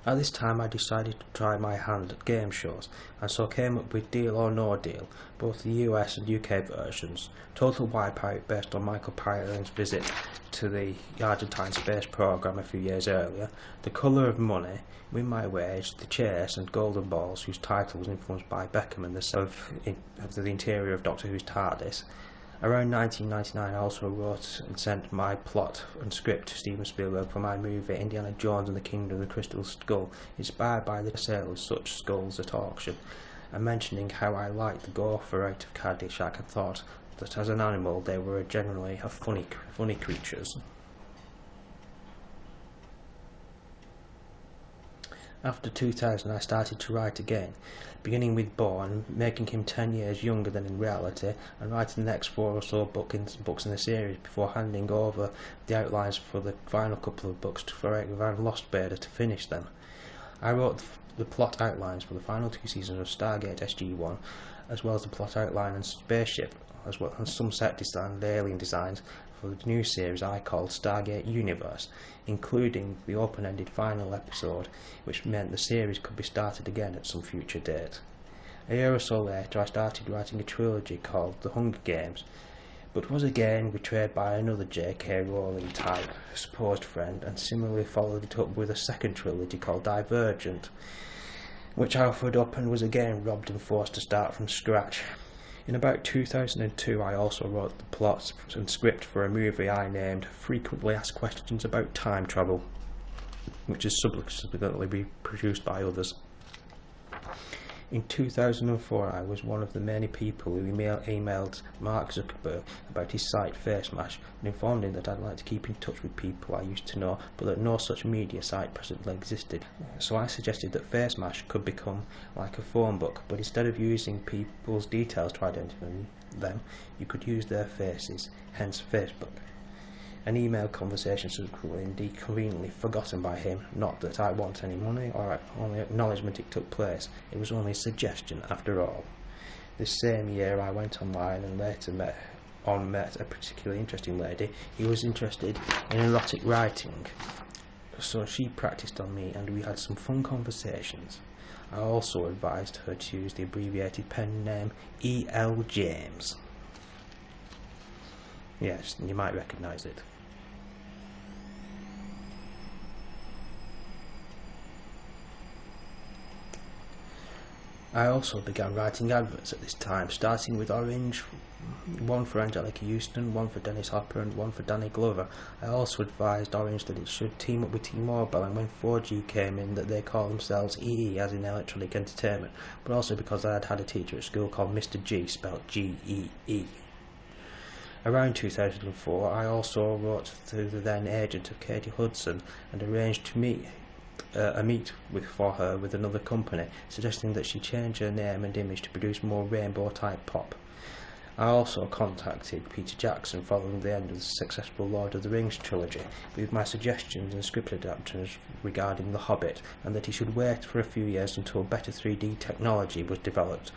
At this time I decided to try my hand at game shows, and so came up with Deal or No Deal, both the US and UK versions, Total Wipeout based on Michael Pyron's visit to the Argentine space programme a few years earlier, The Colour of Money, Win My Wage, The Chase and Golden Balls, whose title was influenced by Beckham and the set of the interior of Doctor Who's TARDIS. Around 1999 I also wrote and sent my plot and script to Steven Spielberg for my movie Indiana Jones and the Kingdom of the Crystal Skull, inspired by the sale of such skulls at auction, and mentioning how I liked the gopher out of Caddyshack and thought that as an animal they were generally funny creatures. After 2000 I started to write again, beginning with Bourne, making him 10 years younger than in reality, and writing the next 4 or so books in the series before handing over the outlines for the final couple of books for Eric Van Lostbader to finish them. I wrote the plot outlines for the final 2 seasons of Stargate SG-1, as well as the plot outline and spaceship, as well as some set design and alien designs for the new series I called Stargate Universe, including the open-ended final episode, which meant the series could be started again at some future date. A year or so later I started writing a trilogy called The Hunger Games, but was again betrayed by another J.K. Rowling type supposed friend, and similarly followed it up with a second trilogy called Divergent, which I offered up and was again robbed and forced to start from scratch. In about 2002 I also wrote the plot and script for a movie I named Frequently Asked Questions About Time Travel, which is subsequently reproduced by others. In 2004 I was one of the many people who emailed Mark Zuckerberg about his site FaceMash and informed him that I'd like to keep in touch with people I used to know, but that no such media site presently existed. So I suggested that FaceMash could become like a phone book, but instead of using people's details to identify them, you could use their faces, hence Facebook. An email conversation subsequently indeed conveniently forgotten by him, not that I want any money or only acknowledgement it took place, it was only a suggestion after all. This same year I went online and later met a particularly interesting lady who was interested in erotic writing, so she practiced on me and we had some fun conversations. I also advised her to use the abbreviated pen name E.L. James. Yes, you might recognise it. I also began writing adverts at this time, starting with Orange, one for Angelica Houston, one for Dennis Hopper and one for Danny Glover. I also advised Orange that it should team up with T-Mobile, and when 4G came in that they call themselves EE as in Electronic Entertainment, but also because I had had a teacher at school called Mr. G, spelled G-E-E. Around 2004 I also wrote to the then agent of Katie Hudson and arranged to meet for her with another company, suggesting that she change her name and image to produce more rainbow type pop. I also contacted Peter Jackson following the end of the successful Lord of the Rings trilogy with my suggestions and script adaptations regarding The Hobbit, and that he should wait for a few years until better 3D technology was developed,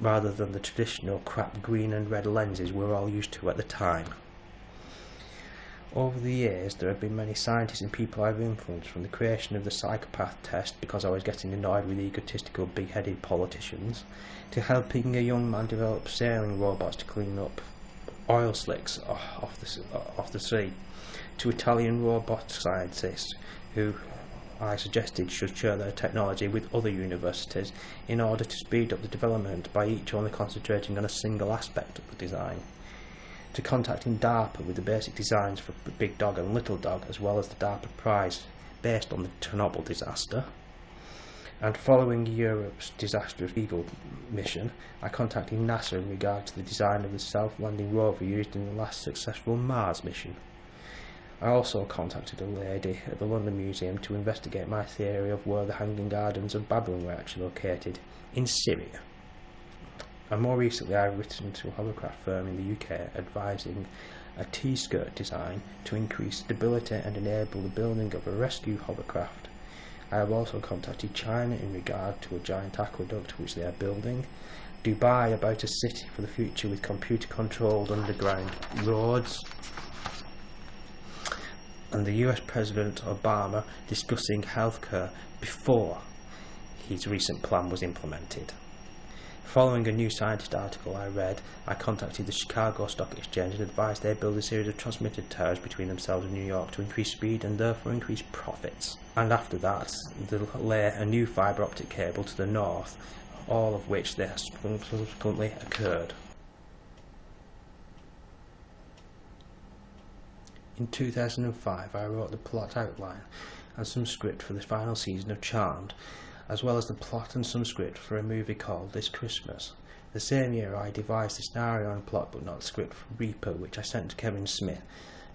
rather than the traditional crap green and red lenses we were all used to at the time. Over the years there have been many scientists and people I've influenced, from the creation of the psychopath test because I was getting annoyed with egotistical big-headed politicians, to helping a young man develop sailing robots to clean up oil slicks off the sea, to Italian robot scientists who I suggested should share their technology with other universities in order to speed up the development by each only concentrating on a single aspect of the design, to contacting DARPA with the basic designs for Big Dog and Little Dog, as well as the DARPA prize based on the Chernobyl disaster. And following Europe's disastrous Eagle mission, I contacted NASA in regard to the design of the self-landing rover used in the last successful Mars mission. I also contacted a lady at the London Museum to investigate my theory of where the Hanging Gardens of Babylon were actually located, in Syria. And more recently I've written to a hovercraft firm in the UK advising a T-skirt design to increase stability and enable the building of a rescue hovercraft. I have also contacted China in regard to a giant aqueduct which they are building, Dubai about a city for the future with computer controlled underground roads, and the US President Obama discussing healthcare before his recent plan was implemented. Following a New Scientist article I read, I contacted the Chicago Stock Exchange and advised they build a series of transmitter towers between themselves and New York to increase speed and therefore increase profits. And after that, they'll lay a new fibre optic cable to the north, all of which they subsequently occurred. In 2005, I wrote the plot outline and some script for the final season of Charmed, as well as the plot and some script for a movie called This Christmas. The same year I devised the scenario and plot but not the script for Reaper, which I sent to Kevin Smith.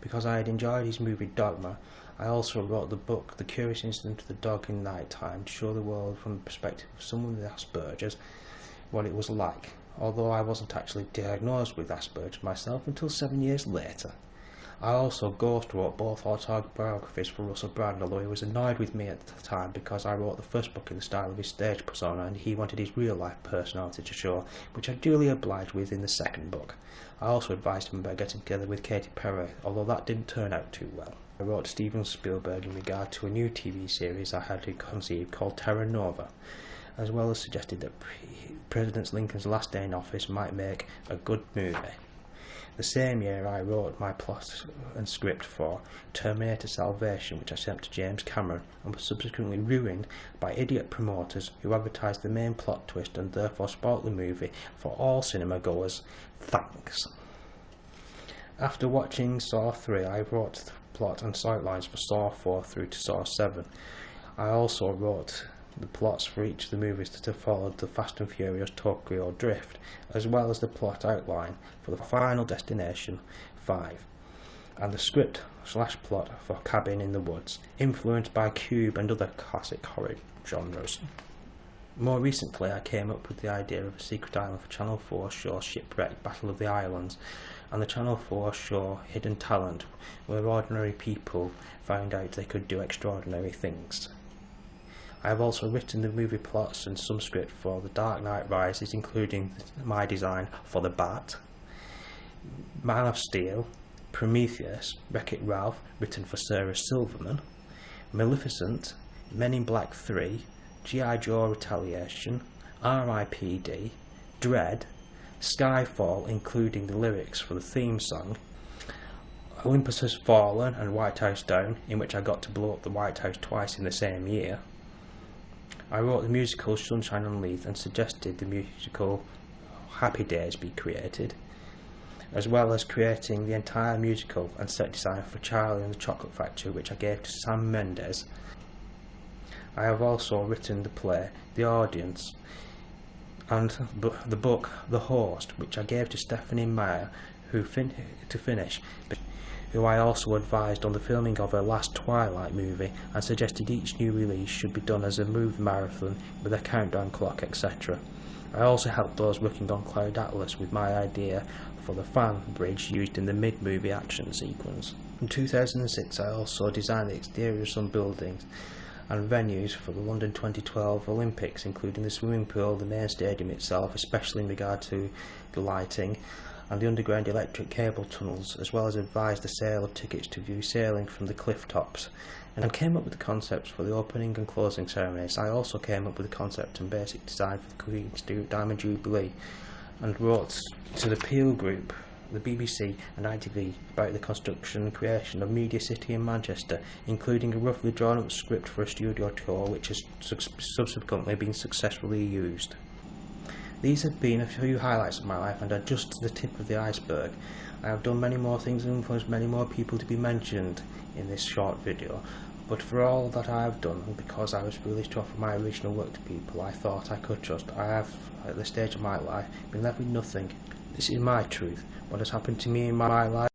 Because I had enjoyed his movie Dogma, I also wrote the book The Curious Incident of the Dog in Nighttime to show the world from the perspective of someone with Asperger's what it was like, although I wasn't actually diagnosed with Asperger's myself until 7 years later. I also ghost wrote both autobiographies for Russell Brand, although he was annoyed with me at the time because I wrote the first book in the style of his stage persona and he wanted his real life personality to show, which I duly obliged with in the second book. I also advised him about getting together with Katy Perry, although that didn't turn out too well. I wrote to Steven Spielberg in regard to a new TV series I had conceived called Terra Nova, as well as suggested that President Lincoln's last day in office might make a good movie. The same year I wrote my plot and script for Terminator Salvation, which I sent to James Cameron and was subsequently ruined by idiot promoters who advertised the main plot twist and therefore spoilt the movie for all cinema goers. Thanks. After watching Saw 3, I wrote the plot and sightlines for Saw 4 through to Saw 7. I also wrote the plots for each of the movies that have followed the Fast and Furious Tokyo Drift, as well as the plot outline for the Final Destination 5, and the script / plot for Cabin in the Woods, influenced by Cube and other classic horror genres. More recently I came up with the idea of a secret island for Channel 4 show Shipwreck Battle of the Islands, and the Channel 4 show Hidden Talent, where ordinary people found out they could do extraordinary things. I have also written the movie plots and some script for The Dark Knight Rises, including my design for the Bat, Man of Steel, Prometheus, Wreck-It Ralph, written for Sarah Silverman, Maleficent, Men in Black 3, G.I. Joe Retaliation, R.I.P.D., Dread, Skyfall, including the lyrics for the theme song, Olympus Has Fallen and White House Down, in which I got to blow up the White House twice in the same year. I wrote the musical Sunshine on Leith and suggested the musical Happy Days be created, as well as creating the entire musical and set design for Charlie and the Chocolate Factory, which I gave to Sam Mendes. I have also written the play The Audience and the book The Host, which I gave to Stephanie Meyer to finish, who I also advised on the filming of her last Twilight movie and suggested each new release should be done as a movie marathon with a countdown clock, etc. I also helped those working on Cloud Atlas with my idea for the fan bridge used in the mid-movie action sequence. In 2006 I also designed the exterior of some buildings and venues for the London 2012 Olympics, including the swimming pool, the main stadium itself, especially in regard to the lighting, and the underground electric cable tunnels, as well as advised the sale of tickets to view sailing from the cliff tops, and came up with the concepts for the opening and closing ceremonies. I also came up with the concept and basic design for the Queen's Diamond Jubilee, and wrote to the Peel Group, the BBC and ITV about the construction and creation of Media City in Manchester, including a roughly drawn up script for a studio tour which has subsequently been successfully used. These have been a few highlights of my life and are just the tip of the iceberg. I have done many more things and influenced many more people to be mentioned in this short video, but for all that I have done, and because I was foolish to offer my original work to people I thought I could trust, I have, at this stage of my life, been left with nothing. This is my truth. What has happened to me in my life